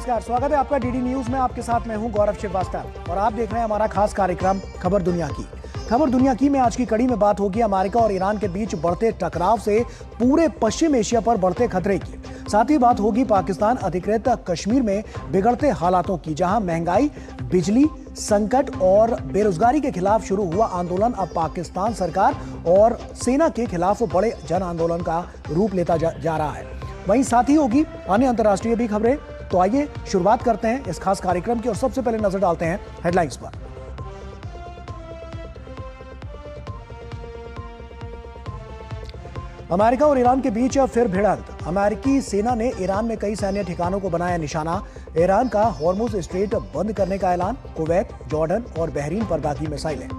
नमस्कार, स्वागत है आपका डीडी न्यूज में। आपके साथ मैं हूं गौरव श्रीवास्तव और आप देख रहे हैं हमारा खास कार्यक्रम खबर दुनिया की। खबर दुनिया की में आज की कड़ी में बात होगी अमेरिका और ईरान के बीच बढ़ते टकराव से पूरे पश्चिम एशिया पर बढ़ते खतरे की। साथ ही बात होगी पाकिस्तान अधिकृत कश्मीर में बिगड़ते हालातों की, जहां महंगाई, बिजली संकट और बेरोजगारी के खिलाफ शुरू हुआ आंदोलन अब पाकिस्तान सरकार और सेना के खिलाफ बड़े जन आंदोलन का रूप लेता जा रहा है। वहीं साथ ही होगी अन्य अंतर्राष्ट्रीय भी खबरें। तो आइए शुरुआत करते हैं इस खास कार्यक्रम की और सबसे पहले नजर डालते हैं हेडलाइंस पर। अमेरिका और ईरान के बीच फिर भिड़ंत। अमेरिकी सेना ने ईरान में कई सैन्य ठिकानों को बनाया निशाना। ईरान का हॉर्मुज स्ट्रेट बंद करने का ऐलान। कुवैत, जॉर्डन और बहरीन पर दागी मिसाइलें।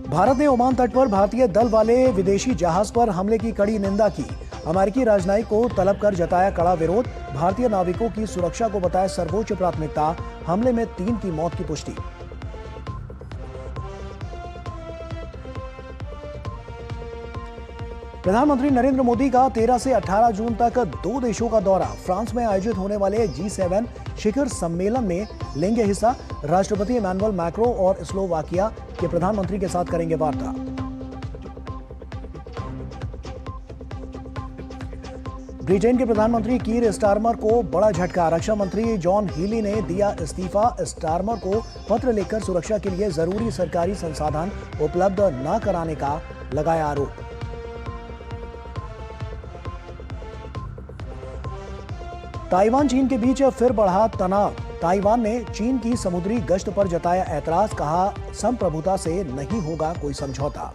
भारत ने ओमान तट पर भारतीय दल वाले विदेशी जहाज पर हमले की कड़ी निंदा की। अमेरिकी राजनयिक को तलब कर जताया कड़ा विरोध। भारतीय नाविकों की सुरक्षा को बताया सर्वोच्च प्राथमिकता। हमले में 3 की मौत की पुष्टि। प्रधानमंत्री नरेंद्र मोदी का 13 से 18 जून तक 2 देशों का दौरा। फ्रांस में आयोजित होने वाले G7 शिखर सम्मेलन में लेंगे हिस्सा। राष्ट्रपति इमैनुअल मैक्रो और स्लोवाकिया के प्रधानमंत्री के साथ करेंगे वार्ता। ब्रिटेन के प्रधानमंत्री कीर स्टारमर को बड़ा झटका। रक्षा मंत्री जॉन हीली ने दिया इस्तीफा। स्टारमर को पत्र लिखकर सुरक्षा के लिए जरूरी सरकारी संसाधन उपलब्ध न कराने का लगाया आरोप। ताइवान चीन के बीच फिर बढ़ा तनाव। ताइवान ने चीन की समुद्री गश्त पर जताया ऐतराज। कहा संप्रभुता से नहीं होगा कोई समझौता।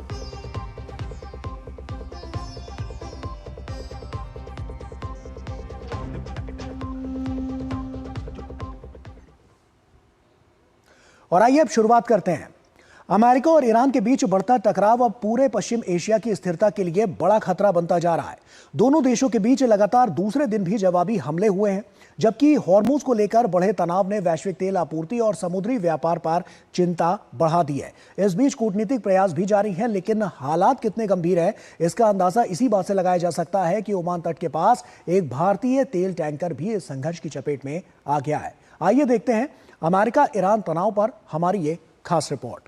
और आइए अब शुरुआत करते हैं। अमेरिका और ईरान के बीच बढ़ता टकराव अब पूरे पश्चिम एशिया की स्थिरता के लिए बड़ा खतरा बनता जा रहा है। दोनों देशों के बीच लगातार दूसरे दिन भी जवाबी हमले हुए हैं, जबकि हॉर्मुज को लेकर बढ़े तनाव ने वैश्विक तेल आपूर्ति और समुद्री व्यापार पर चिंता बढ़ा दी है। इस बीच कूटनीतिक प्रयास भी जारी हैं, लेकिन हालात कितने गंभीर है इसका अंदाजा इसी बात से लगाया जा सकता है कि ओमान तट के पास एक भारतीय तेल टैंकर भी इस संघर्ष की चपेट में आ गया है। आइए देखते हैं अमेरिका ईरान तनाव पर हमारी ये खास रिपोर्ट।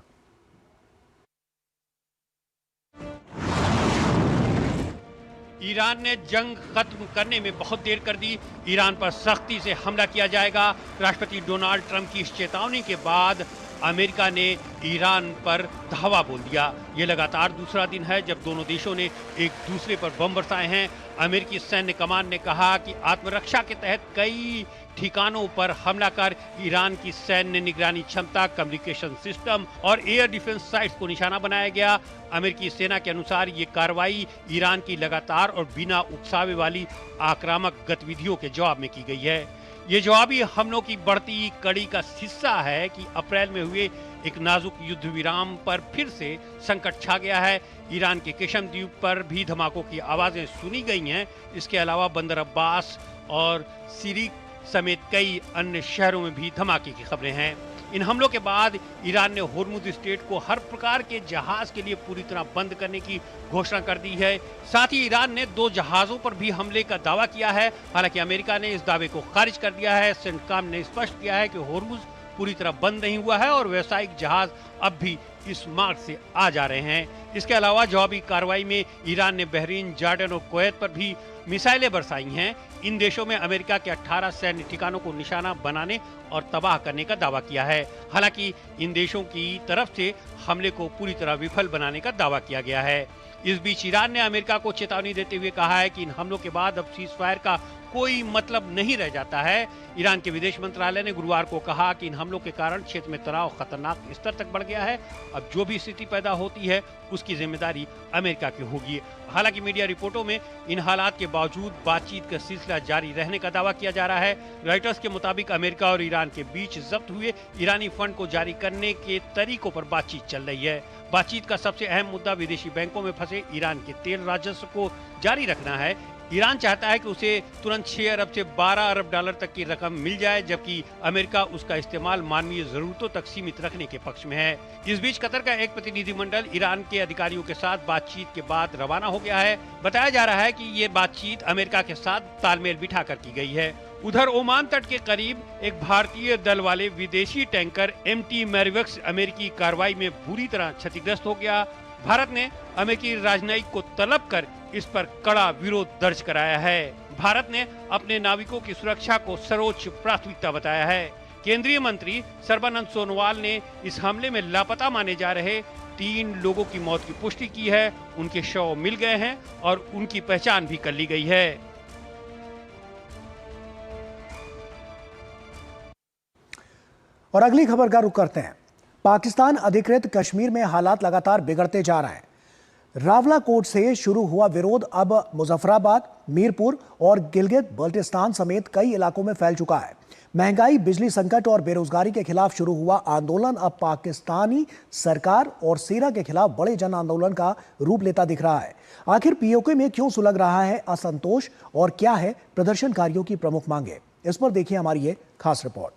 ईरान ने जंग खत्म करने में बहुत देर कर दी। ईरान पर सख्ती से हमला किया जाएगा। राष्ट्रपति डोनाल्ड ट्रंप की इस चेतावनी के बाद अमेरिका ने ईरान पर धावा बोल दिया। ये लगातार दूसरा दिन है जब दोनों देशों ने एक दूसरे पर बम बरसाए हैं। अमेरिकी सैन्य कमान ने कहा कि आत्मरक्षा के तहत कई ठिकानों पर हमला कर ईरान की सैन्य निगरानी क्षमता, कम्युनिकेशन सिस्टम और एयर डिफेंस साइट्स को निशाना बनाया गया। अमेरिकी सेना के अनुसार ये कार्रवाई ईरान की लगातार और बिना उकसावे वाली आक्रामक गतिविधियों के जवाब में की गई है। ये जवाबी हमलों की बढ़ती कड़ी का हिस्सा है कि अप्रैल में हुए एक नाजुक युद्ध विराम पर फिर से संकट छा गया है। ईरान के केशम द्वीप पर भी धमाकों की आवाजें सुनी गई हैं। इसके अलावा बंदर अब्बास और सिरिक समेत कई अन्य शहरों में भी धमाके की खबरें हैं। इन हमलों के बाद ईरान ने हॉर्मुज स्ट्रेट को हर प्रकार के जहाज के लिए पूरी तरह बंद करने की घोषणा कर दी है। साथ ही ईरान ने 2 जहाजों पर भी हमले का दावा किया है। हालांकि अमेरिका ने इस दावे को खारिज कर दिया है। सेंटकॉम ने स्पष्ट किया है कि हॉर्मुज पूरी तरह बंद नहीं हुआ है और व्यावसायिक जहाज अब भी इस मार्ग से आ जा रहे हैं। इसके अलावा जवाबी कार्रवाई में ईरान ने बहरीन, जॉर्डन और कुवैत पर भी मिसाइलें बरसाई हैं। इन देशों में अमेरिका के 18 सैन्य ठिकानों को निशाना बनाने और तबाह करने का दावा किया है। हालांकि इन देशों की तरफ से हमले को पूरी तरह विफल बनाने का दावा किया गया है। इस बीच ईरान ने अमेरिका को चेतावनी देते हुए कहा है कि इन हमलों के बाद अब सीज फायर का कोई मतलब नहीं रह जाता है। ईरान के विदेश मंत्रालय ने गुरुवार को कहा कि इन हमलों के कारण क्षेत्र में तनाव खतरनाक स्तर तक बढ़ गया है। अब जो भी स्थिति पैदा होती है उसकी जिम्मेदारी अमेरिका की होगी। हालांकि मीडिया रिपोर्टों में इन हालात के बावजूद बातचीत का सिलसिला जारी रहने का दावा किया जा रहा है। रॉयटर्स के मुताबिक अमेरिका और ईरान के बीच जब्त हुए ईरानी फंड को जारी करने के तरीकों पर बातचीत चल रही है। बातचीत का सबसे अहम मुद्दा विदेशी बैंकों में फंसे ईरान के तेल राजस्व को जारी रखना है। ईरान चाहता है कि उसे तुरंत 6 अरब से 12 अरब डॉलर तक की रकम मिल जाए, जबकि अमेरिका उसका इस्तेमाल मानवीय जरूरतों तक सीमित रखने के पक्ष में है। इस बीच कतर का एक प्रतिनिधिमंडल ईरान के अधिकारियों के साथ बातचीत के बाद रवाना हो गया है। बताया जा रहा है कि ये बातचीत अमेरिका के साथ तालमेल बिठाकर की गई है। उधर ओमान तट के करीब एक भारतीय दल वाले विदेशी टैंकर MT मैरिवक्स अमेरिकी कार्रवाई में बुरी तरह क्षतिग्रस्त हो गया। भारत ने अमेरिकी राजनयिक को तलब कर इस पर कड़ा विरोध दर्ज कराया है। भारत ने अपने नाविकों की सुरक्षा को सर्वोच्च प्राथमिकता बताया है। केंद्रीय मंत्री सर्बानंद सोनोवाल ने इस हमले में लापता माने जा रहे 3 लोगों की मौत की पुष्टि की है। उनके शव मिल गए हैं और उनकी पहचान भी कर ली गई है। और अगली खबर का रुख करते हैं। पाकिस्तान अधिकृत कश्मीर में हालात लगातार बिगड़ते जा रहे हैं। रावलाकोट से शुरू हुआ विरोध अब मुजफ्फराबाद, मीरपुर और गिलगित बल्टिस्तान समेत कई इलाकों में फैल चुका है। महंगाई, बिजली संकट और बेरोजगारी के खिलाफ शुरू हुआ आंदोलन अब पाकिस्तानी सरकार और सेना के खिलाफ बड़े जन आंदोलन का रूप लेता दिख रहा है। आखिर पीओके में क्यों सुलग रहा है असंतोष और क्या है प्रदर्शनकारियों की प्रमुख मांगे, इस पर देखिए हमारी ये खास रिपोर्ट।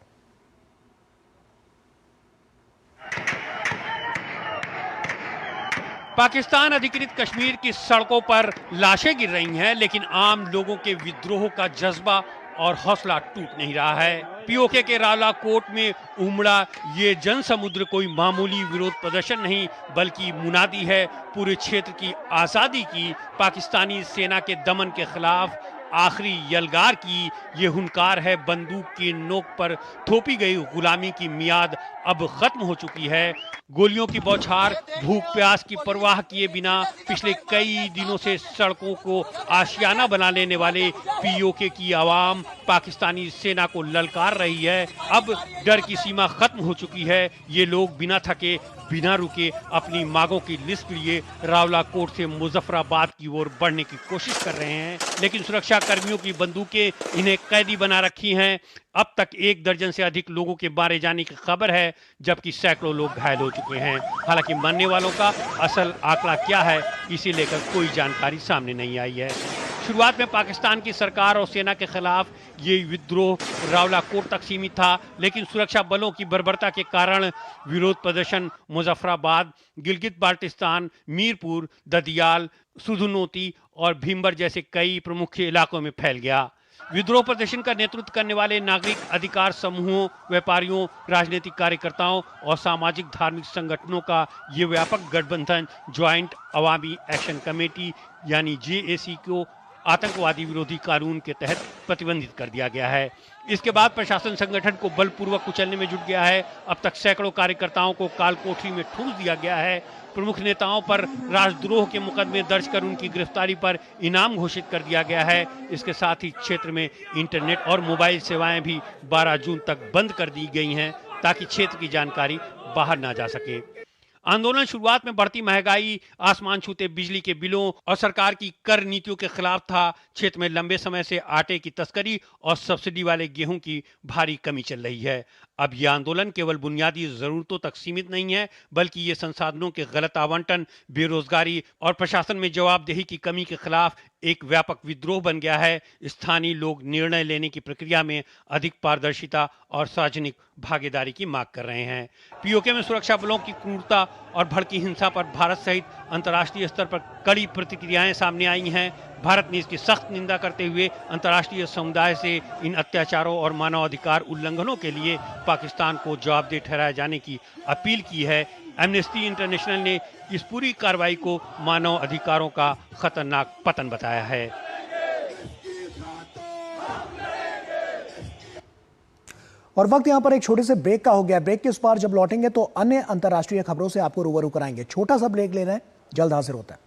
पाकिस्तान अधिकृत कश्मीर की सड़कों पर लाशें गिर रही हैं, लेकिन आम लोगों के विद्रोह का जज्बा और हौसला टूट नहीं रहा है। पीओके के रावलाकोट में उमड़ा ये जन समुद्र कोई मामूली विरोध प्रदर्शन नहीं, बल्कि मुनादी है पूरे क्षेत्र की आज़ादी की, पाकिस्तानी सेना के दमन के खिलाफ आखिरी यलगार की। ये हुंकार है बंदूक की नोक पर थोपी गई गुलामी की मियाद अब खत्म हो चुकी है। गोलियों की बौछार, भूख प्यास की परवाह किए बिना पिछले कई दिनों से सड़कों को आशियाना बना लेने वाले पीओके की आवाम पाकिस्तानी सेना को ललकार रही है। अब डर की सीमा खत्म हो चुकी है। ये लोग बिना थके, बिना रुके अपनी मांगों की लिस्ट लिए रावलाकोट से मुजफ्फराबाद की ओर बढ़ने की कोशिश कर रहे हैं, लेकिन सुरक्षा कर्मियों की बंदूकें इन्हें कैदी बना रखी हैं। अब तक 1 दर्जन से अधिक लोगों के मारे जाने की खबर है, जबकि सैकड़ों लोग घायल हो चुके हैं। हालांकि मरने वालों का असल आंकड़ा क्या है, इसे लेकर कोई जानकारी सामने नहीं आई है। शुरुआत में पाकिस्तान की सरकार और सेना के खिलाफ ये विद्रोह रावलाकोट तक सीमित था, लेकिन सुरक्षा बलों की बर्बरता के कारण विरोध प्रदर्शन मुजफ्फराबाद, गिलगित बाल्टिस्तान, मीरपुर, ददियाल, सुधनोती और भीमबर जैसे कई प्रमुख इलाकों में फैल गया। विद्रोह प्रदर्शन का नेतृत्व करने वाले नागरिक अधिकार समूहों, व्यापारियों, राजनीतिक कार्यकर्ताओं और सामाजिक धार्मिक संगठनों का ये व्यापक गठबंधन ज्वाइंट अवामी एक्शन कमेटी यानी JAC को आतंकवादी विरोधी कानून के तहत प्रतिबंधित कर दिया गया है। इसके बाद प्रशासन संगठन को बलपूर्वक कुचलने में जुट गया है। अब तक सैकड़ों कार्यकर्ताओं को काल कोठरी में ठूंस दिया गया है। प्रमुख नेताओं पर राजद्रोह के मुकदमे दर्ज कर उनकी गिरफ्तारी पर इनाम घोषित कर दिया गया है। इसके साथ ही क्षेत्र में इंटरनेट और मोबाइल सेवाएं भी 12 जून तक बंद कर दी गई हैं, ताकि क्षेत्र की जानकारी बाहर ना जा सके। आंदोलन शुरुआत में बढ़ती महंगाई, आसमान छूते बिजली के बिलों और सरकार की कर नीतियों के खिलाफ था। क्षेत्र में लंबे समय से आटे की तस्करी और सब्सिडी वाले गेहूं की भारी कमी चल रही है। अब यह आंदोलन केवल बुनियादी जरूरतों तक सीमित नहीं है, बल्कि ये संसाधनों के गलत आवंटन, बेरोजगारी और प्रशासन में जवाबदेही की कमी के खिलाफ एक व्यापक विद्रोह बन गया है। स्थानीय लोग निर्णय लेने की प्रक्रिया में अधिक पारदर्शिता और सार्वजनिक भागीदारी की मांग कर रहे हैं। पीओके में सुरक्षा बलों की क्रूरता और भड़की हिंसा पर भारत सहित अंतर्राष्ट्रीय स्तर पर कड़ी प्रतिक्रियाएं सामने आई हैं। भारत ने इसकी सख्त निंदा करते हुए अंतर्राष्ट्रीय समुदाय से इन अत्याचारों और मानवाधिकार उल्लंघनों के लिए पाकिस्तान को जवाबदेह ठहराए जाने की अपील की है। एमनेस्टी इंटरनेशनल ने इस पूरी कार्रवाई को मानव अधिकारों का खतरनाक पतन बताया है। और वक्त यहां पर एक छोटे से ब्रेक का हो गया। ब्रेक के उस पार जब लौटेंगे तो अन्य अंतर्राष्ट्रीय खबरों से आपको रूबरू कराएंगे। छोटा सा ब्रेक ले रहे हैं, जल्द हाजिर होता है।